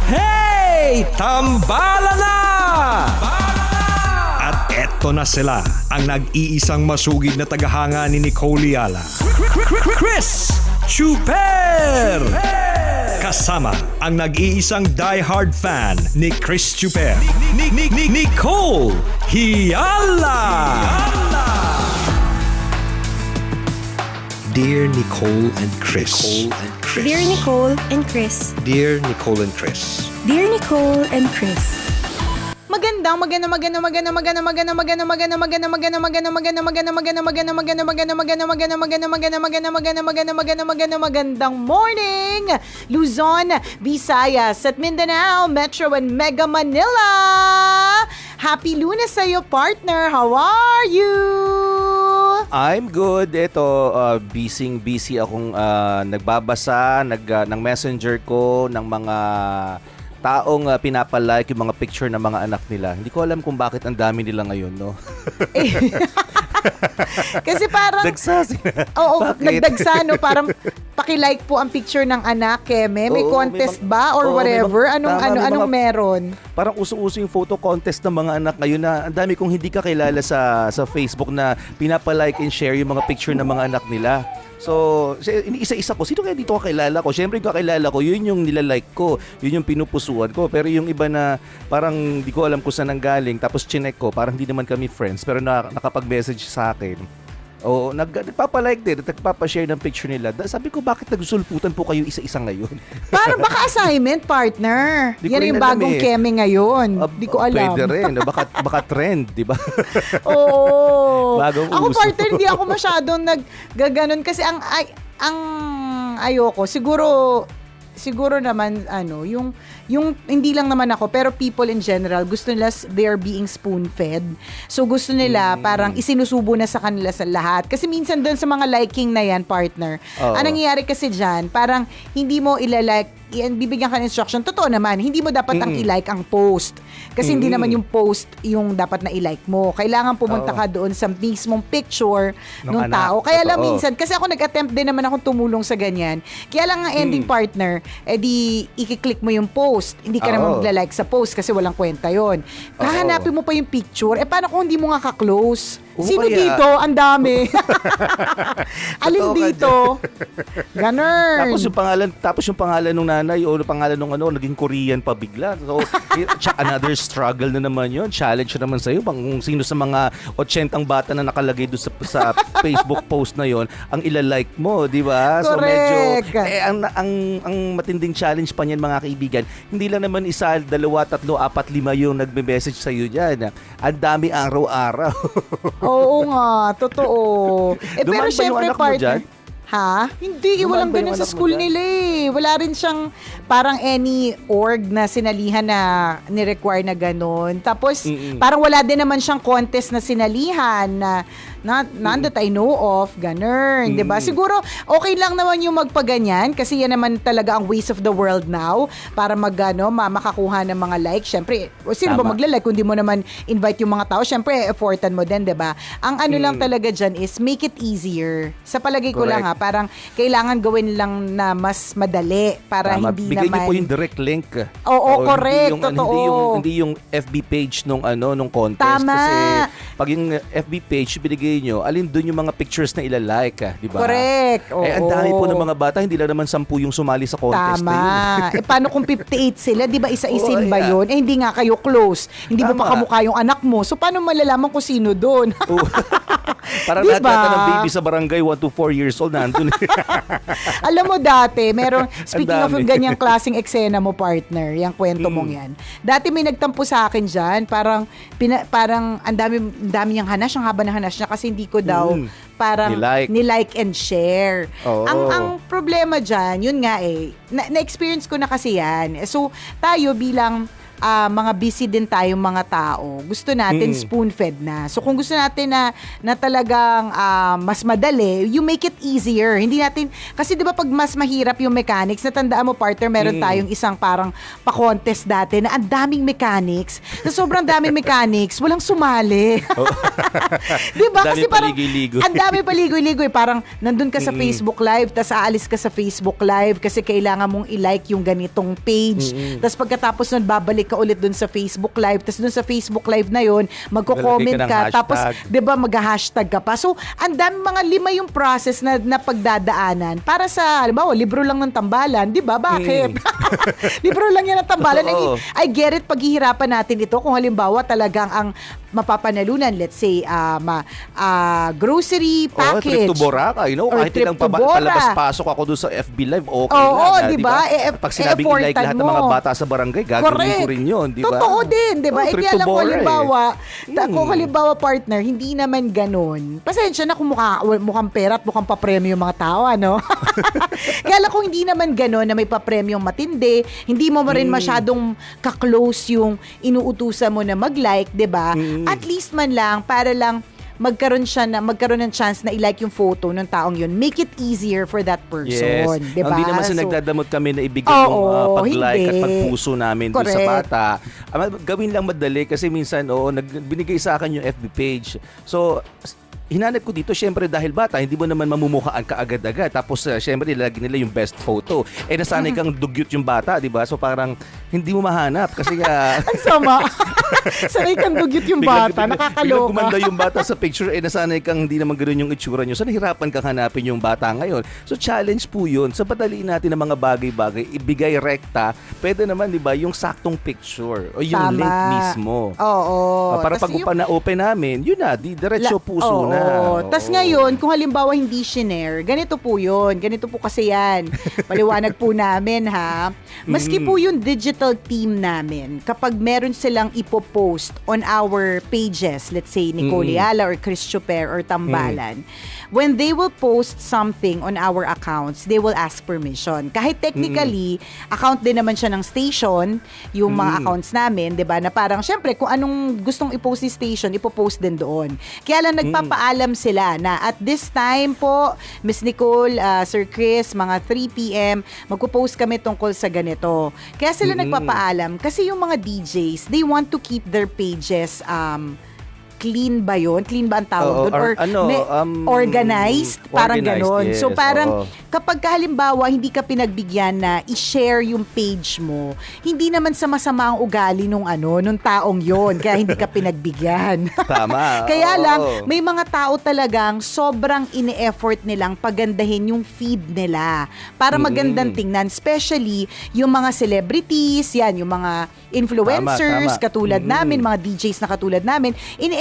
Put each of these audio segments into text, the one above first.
Hey! Tambala na! At eto na sila, ang nag-iisang masugid na tagahanga ni Nicole Yala. Chris Chuper! Kasama ang nag-iisang die-hard fan ni Chris Chuper. Nicole Yala! Dear Nicole and Chris. Dear Nicole and Chris. Dear Nicole and Chris. Dear Nicole and Chris. Magandang morning, Luzon, Visayas at Mindanao, Metro and Mega Manila. Happy Lunes sa iyo, partner. How are you? I'm good. Ito, busy akong nagbabasa ng messenger ko ng mga taong pinapalike yung mga picture ng mga anak nila. Hindi ko alam kung bakit ang dami nila ngayon, no? Kasi parang Dagsa sila. Oo, Bakit? nagdagsa, no? Parang paki-like po ang picture ng anak, Keme. May Oo, contest may ba or oo, whatever? may Anong meron? Parang uso-uso yung photo contest ng mga anak ngayon na ang dami kong hindi kakilala sa Facebook na pinapalike and share yung mga picture ng mga anak nila. So, isa-isa ko, sino kaya dito kakilala ko? Siyempre yung kakilala ko, yun yung nilalike ko, yun yung pinupusuan ko. Pero yung iba na parang di ko alam kung saan nanggaling, tapos chinek ko, parang hindi naman kami friends, pero nakapag-message sa akin. Oo, nagpapalike din, nagpapashare ng picture nila. Sabi ko, bakit nagsulputan po kayo isa-isa ngayon? Parang baka assignment, partner. Di ko Yan rin yung alam bagong eh. Keme ngayon. Di ko alam. Pwede rin, baka trend, di ba? Oo. Bagong Ako, uso. partner, hindi ako masyadong naggaganon kasi ang ayoko, siguro naman yung hindi lang naman ako pero people in general gusto nila they are being spoon fed. So gusto nila parang isinusubo na sa kanila sa lahat. Kasi minsan doon sa mga liking na yan, partner. Ang nangyayari kasi diyan, parang hindi mo ilalike bibigyan ka ng instruction. Totoo naman, hindi mo dapat ang i-like ang post. Kasi hindi naman yung post yung dapat na i-like mo. Kailangan pumunta ka doon sa mismong picture ng tao. Kaya lang minsan, kasi ako nag-attempt din naman akong tumulong sa ganyan. Kaya lang ang ending partner, di i-click mo yung post. Hindi ka naman magla-like sa post kasi walang kwenta yon. Kahanapin mo pa yung picture. Paano kung hindi mo nga ka-close? Sino kaya? dito? Ang dami. Alin dito? Ganun. Tapos yung pangalan ng nanay o pangalan ng naging Korean pa bigla. So, another struggle na naman yun. Challenge na naman sa'yo. Kung sino sa mga 80 bata na nakalagay doon sa Facebook post na yon ang ilalike mo, di ba? So, medyo, ang matinding challenge pa niyan, mga kaibigan, hindi lang naman isa, 2, 3, 4, 5 yung nagme-message sa'yo dyan. Ang dami araw-araw. Oo nga, totoo. Pero Dumaan ba yung syempre, anak mo partner, dyan? Ha? Hindi, Dumaan walang ba yung ganun sa anak mo school dyan? nila eh. Wala rin siyang parang any org na sinalihan na ni-require na ganun. Tapos, parang wala din naman siyang contest na sinalihan na none that I know of, ganun. Diba? Siguro, okay lang naman yung magpaganyan kasi yan naman talaga ang ways of the world now para makakuha ng mga likes. Syempre, sino ba magla-like kung di mo naman invite yung mga tao? Syempre, effortan mo din, diba? Ang lang talaga dyan is make it easier. Sa palagay ko lang parang kailangan gawin lang na mas madali para hindi Bigay naman... niyo po yung direct link. Oo, correct. Totoo. Hindi yung FB page nung contest. Tama. Kasi pag yung FB page binigay nyo, alin doon yung mga pictures na ilalike, di ba? Correct. Oo. Ang dami po ng mga bata, hindi lang naman 10 yung sumali sa contest Tama. na yun. Paano kung 58 sila? Di ba isa-isin Oo, ba yun? Hindi nga kayo close. Hindi mo Tama. makamukha yung anak mo. So, paano malalaman kung sino doon? Parang Diba? lahat ng baby sa barangay 1 to 4 years old nandun. Alam mo dati, speaking of dami. yung ganyang klaseng eksena mo, partner, yung kwento mong yan. Dati may nagtampo sa akin dyan, parang ang dami niyang hanas, ang haba ng hanas niya kasi hindi ko daw parang nilike and share. Oo. Ang problema dyan, yun nga na-experience ko na kasi yan. So, tayo bilang mga busy din tayong mga tao. Gusto natin spoon-fed na. So kung gusto natin na talagang mas madali, you make it easier. Hindi natin, kasi di ba pag mas mahirap yung mechanics, natandaan mo partner, meron tayong isang parang pa-contest dati na ang daming mechanics. Na sobrang daming mechanics, walang sumali. Di ba? Kasi parang ang dami paligoy-ligoy. Parang nandun ka sa Facebook Live, tas aalis ka sa Facebook Live kasi kailangan mong i-like yung ganitong page. Tas pagkatapos nun, babalik ka ulit dun sa Facebook Live. Tas dun sa Facebook Live na yun, magko-comment ka. Tapos, di ba, mag-hashtag ka pa. So, ang dami mga 5 yung process na pagdadaanan. Para sa, halimbawa, libro lang ng tambalan. Di ba? Bakit? Libro lang yan ng tambalan. I get it, paghihirapan natin ito. Kung halimbawa, talagang ang mapapanalunan, let's say, grocery package. Trip to Boracay, kahit ilang palabas-pasok ako doon sa FB Live, okay na, di ba? Pag sinabing i-like lahat ng mga bata sa barangay, gagawin ko rin yun, di ba? Totoo din, di ba? Trip Kaya to lang Boracay. kung halimbawa partner, hindi naman ganun. Pasensya na kung mukhang pera at mukhang papremyo yung mga tao, ano? Kaya lang kung hindi naman ganun na may papremyong matindi, hindi mo rin masyadong ka-close yung inuutusan mo na mag-like, di ba? At least man lang, para lang magkaroon ng chance na i-like yung photo ng taong yun. Make it easier for that person. Yes. Diba? Hindi naman nagdadamot kami na ibigay yung pag-like at pagpuso namin doon sa bata. Gawin lang madali kasi minsan, binigay sa akin yung FB page. So, hinanap ko dito, syempre dahil bata, hindi mo naman mamumukhaan ka agad-agad. Tapos, syempre, ilagay nila yung best photo. Nasanay kang dugyot yung bata, di ba? So, parang hindi mo mahanap kasi ang sama. Sanay kang dugyot yung bata, nakakaloka. Biglang gumanda yung bata sa picture, nasanay kang hindi naman ganoon yung itsura nyo. So, nahirapan kang hanapin yung bata ngayon. So, challenge po yun. Sa padaliin natin ng mga bagay-bagay, ibigay rekta, pwede naman, di ba, yung saktong picture o yung link mismo. Oo. Para pag na-open namin, yun na, diretso puso na. Tas ngayon, kung halimbawa hindi shinare, ganito po yun. Ganito po kasi yan. Paliwanag po namin, ha? Maski po yung digital team namin, kapag meron silang ipopost on our pages, let's say Nicole Yala or Chris Chuper or Tambalan, when they will post something on our accounts, they will ask permission. Kahit technically, account din naman siya ng station, yung mga accounts namin, 'di ba? Na parang syempre kung anong gustong i-post ni station, ipo-post din doon. Kaya lang nagpapaalam sila na at this time po, Miss Nicole, Sir Chris, mga 3 PM, magpo-post kami tungkol sa ganito. Kaya sila nagpapaalam kasi yung mga DJs, they want to keep their pages clean ba yun? Clean ba ang tawag doon? Or organized? Parang ganon. Yes, so parang kapag halimbawa hindi ka pinagbigyan na i-share yung page mo, hindi naman sa masama ang ugali nung taong yon kaya hindi ka pinagbigyan. Tama. Kaya lang, may mga tao talagang sobrang ine-effort nilang pagandahin yung feed nila para magandang tingnan. Especially yung mga celebrities, yan, yung mga influencers, katulad namin, mga DJs na katulad namin,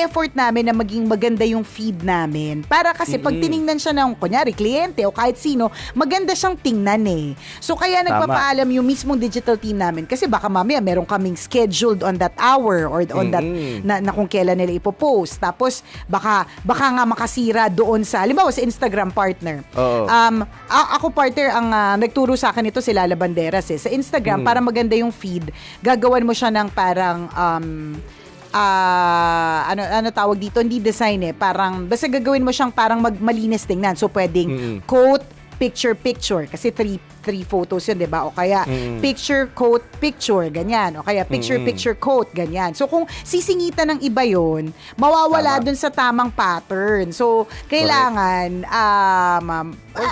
effort namin na maging maganda yung feed namin. Para kasi pag tiningnan siya ng, kunyari, kliyente o kahit sino, maganda siyang tingnan eh. So kaya nagpapaalam yung mismong digital team namin kasi baka mamaya meron kaming scheduled on that hour or on that na kung kailan nila ipopost. Tapos baka nga makasira doon sa, halimbawa sa Instagram partner. Ako partner, ang nagturo sa akin ito si Lala Banderas eh. Sa Instagram, para maganda yung feed, gagawan mo siya ng parang ano tawag dito, hindi design eh, parang basta gagawin mo siyang parang malinis tingnan. So pwedeng quote, picture kasi three photos yun, di ba? O kaya picture, quote, picture, ganyan. O kaya picture, quote, ganyan. So kung sisingitan ng iba yun, mawawala dun sa tamang pattern. So kailangan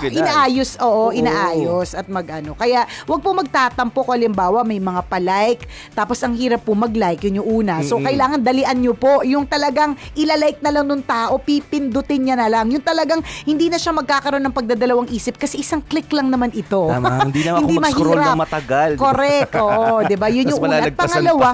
inaayos, inaayos at mag-ano. Kaya wag po magtatampo kung halimbawa may mga palike, tapos ang hirap po mag-like, yun yung una. So kailangan dalian nyo po, yung talagang ilalike na lang nung tao, pipindutin niya na lang. Yung talagang hindi na siya magkakaroon ng pagdadalawang isip kasi isang click lang naman ito. Hindi naman ako mag-scroll ng matagal. Correct, oo. Diba? Yun yung una. At pangalawa,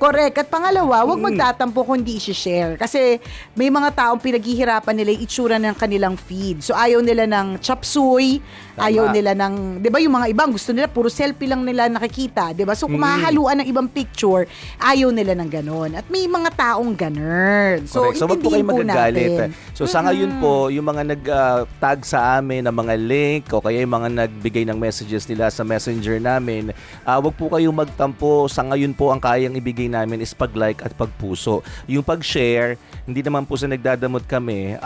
correct. At pangalawa, huwag magtatampo kung hindi i-share. Kasi may mga taong pinaghihirapan nila yung itsura ng kanilang feed. So, ayaw nila ng chop suey, ayaw nila ng, di ba yung mga ibang gusto nila, puro selfie lang nila nakikita. Di ba? So, kung mahahaluan ng ibang picture, ayaw nila ng ganon. At may mga taong ganon. So, so wag po kayo magagalit. So, sa ngayon po, yung mga nag-tag sa amin ng mga link o kaya yung mga nagbigay ng message messages nila sa messenger namin. Wag po kayong magtampo. Sa ngayon po, ang kayang ibigay namin is pag-like at pagpuso. Yung pag-share, hindi naman po sa nagdadamot kami.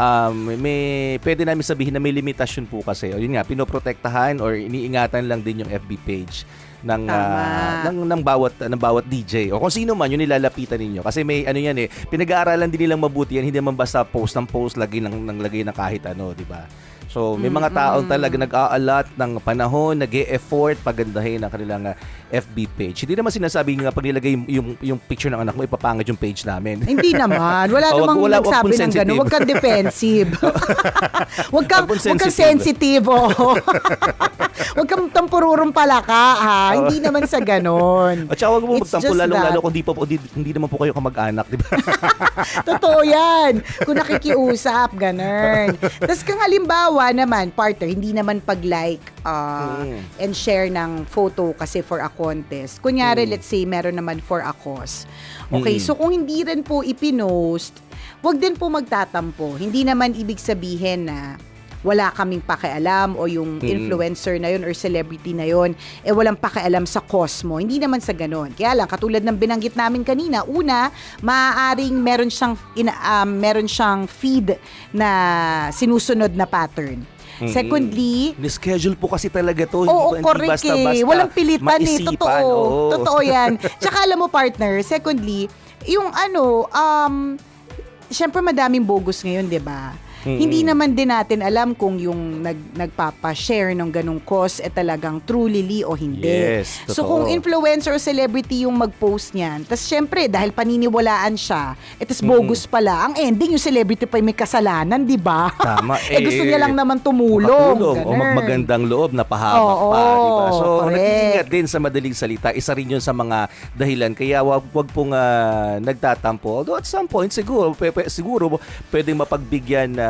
Pwede namin sabihin na may limitasyon po kasi. O yun nga, pinoprotektahan or iniingatan lang din yung FB page ng bawat DJ o kung sino man yung nilalapitan ninyo kasi may ano yan pinag-aaralan din nilang mabuti yan, hindi naman basta post ng post lagay ng kahit ano, di ba? So may mga taong talaga nag-aalat ng panahon, nag-e-effort pagandahin ang kanilang FB page. Hindi naman sinasabing pag nilagay yung picture ng anak mo ipapangit yung page namin. Hindi naman. Wala namang nagsabi ng gano'n. Huwag kang defensive. Huwag kang sensitive. Huwag kang tampururong palaka, ha? Hindi naman sa gano'n. At saka huwag mo magtampo lalo kung hindi naman po kayo kamag-anak, di ba? Totoo yan. Kung nakikiusap, gano'n. Tapos kung halimbawa naman, partner, hindi naman pag-like and share ng photo kasi for a contest. Kunyari, let's say, meron naman for a cause. Okay, so kung hindi rin po ipinost, wag din po magtatampo. Hindi naman ibig sabihin na wala kaming pakialam o yung influencer na yun or celebrity na yun, walang pakialam sa cause mo. Hindi naman sa ganon. Kaya lang, katulad ng binanggit namin kanina, una, maaaring meron siyang feed na sinusunod na pattern. Secondly, schedule po kasi talaga to. Oo, hindi correct basta-basta walang pilitan maisipan. Totoo. Oo. Totoo yan. Tsaka alam mo, partner, secondly, yung syempre madaming bogus ngayon, di ba? Hindi naman din natin alam kung yung nagpapa-share ng ganung cause talagang truly o hindi. Yes, totoo. So kung influencer o celebrity yung mag-post niyan, tas syempre dahil paniniwalaan siya, tas bogus pala, ang ending yung celebrity pa may kasalanan, di ba? Tama. Gusto niya lang naman tumulong. O magandang loob na pahamak pa, di ba? So nag-iingat din sa madaling salita, isa rin yun sa mga dahilan. Kaya wag pong nagtatampo. Although at some point siguro pwedeng mapagbigyan na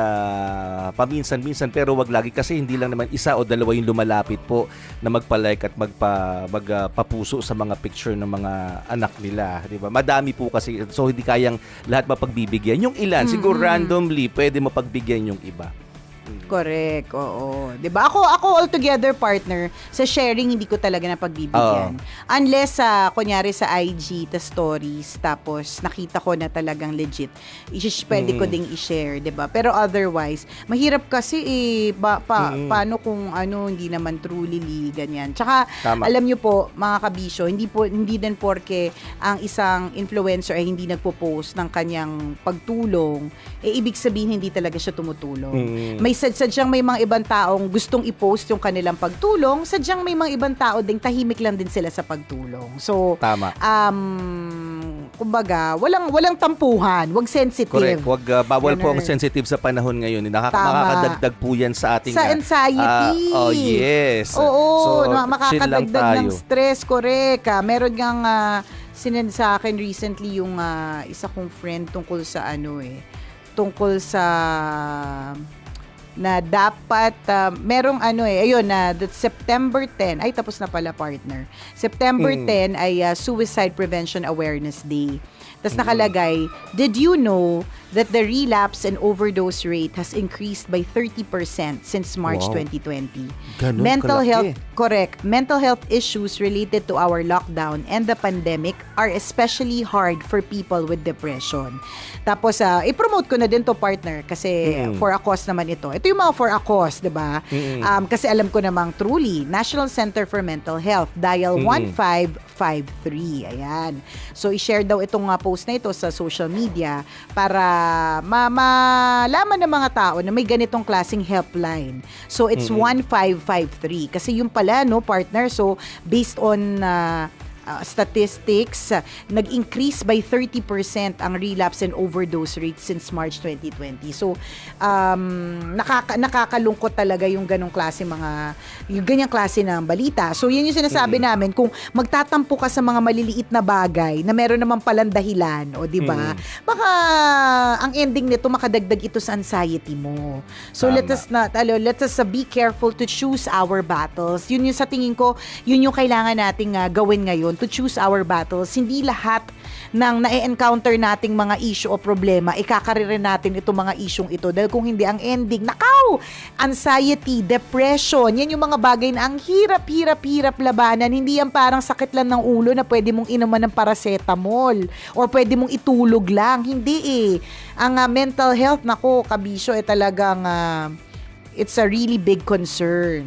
paminsan-minsan pero wag lagi kasi hindi lang naman isa o dalawa yung lumalapit po na magpa-like at magpapuso sa mga picture ng mga anak nila, di ba? Madami po kasi so hindi kayang lahat mapagbibigyan. Yung ilan siguro randomly pwede mapagbigyan yung iba. Correct, oo. 'Di ba? Ako altogether, partner, sa sharing hindi ko talaga napagbibigyan. Unless kunyari sa IG ta stories tapos nakita ko na talagang legit, pwede ko ding i-share, 'di ba? Pero otherwise, mahirap kasi paano kung hindi naman truly ganyan. Tsaka alam niyo po, mga kabisyo, hindi din porke ang isang influencer ay hindi nagpo-post ng kanyang pagtulong, ibig sabihin hindi talaga siya tumutulong. Sadyang may mga ibang taong gustong i-post yung kanilang pagtulong, sadyang may mga ibang tao ding tahimik lang din sila sa pagtulong. So, tama. Kumbaga, walang tampuhan, wag sensitive. Correct. Bawal po ang sensitive sa panahon ngayon. Makakadagdag po yan sa ating sa anxiety. Oh, yes. Oo, so, makakadagdag ng stress, correct. Meron ngang sinend sa akin recently yung isa kong friend tungkol sa na dapat merong that September 10 ay tapos na pala, partner. September 10 ay Suicide Prevention Awareness Day. Tapos nakalagay, did you know that the relapse and overdose rate has increased by 30% since March 2020? Ganun Mental kalaki. health, correct. Mental health issues related to our lockdown and the pandemic are especially hard for people with depression. Tapos, i-promote ko na din to, partner, kasi for a cause naman ito. Ito yung mga for a cause, di ba? Kasi alam ko namang truly, National Center for Mental Health, dial 1553. Ayan. So, i-share daw itong post na ito sa social media para malaman ng mga tao na may ganitong klaseng helpline. So, it's 1553. Kasi yung pala, partner, so, based on statistics, nag-increase by 30% ang relapse and overdose rate since March 2020. So, nakakalungkot talaga yung ganong klase yung ganyang klase ng balita. So, yun yung sinasabi namin, kung magtatampo ka sa mga maliliit na bagay na meron naman palang dahilan, o di ba? Baka ang ending nito makadagdag ito sa anxiety mo. So, let us be careful to choose our battles. Yun yung sa tingin ko, yun yung kailangan nating gawin ngayon to choose our battles. Hindi lahat ng na-encounter nating mga issue o problema, ikakaririn natin itong mga isyong ito. Dahil kung hindi, ang ending, nakaw! Anxiety, depression, yan yung mga bagay na ang hirap labanan. Hindi yan parang sakit lang ng ulo na pwede mong inuman ng paracetamol or pwede mong itulog lang. Hindi eh. Ang mental health, nako, kabisyo, talagang it's a really big concern.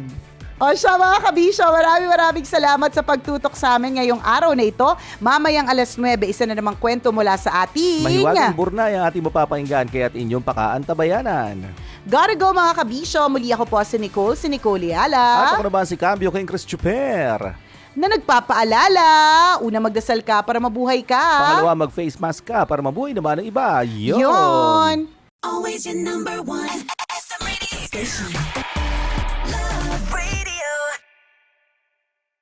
O siya mga kabisyo, maraming salamat sa pagtutok sa amin ngayong araw na ito. Mamayang 9:00, isa na namang kwento mula sa ating Mahiwagang Burnay ang ating mapapakinggan kaya't inyong pakaantabayanan. Gotta go mga kabisyo. Muli ako po si Nicole Yala. At ako naman si Cambio King Chris Chuper. Na nagpapaalala, una magdasal ka para mabuhay ka. Pangalawa, mag-face mask ka para mabuhay naman ng iba. Yon. Always your number one. SM Radio Station.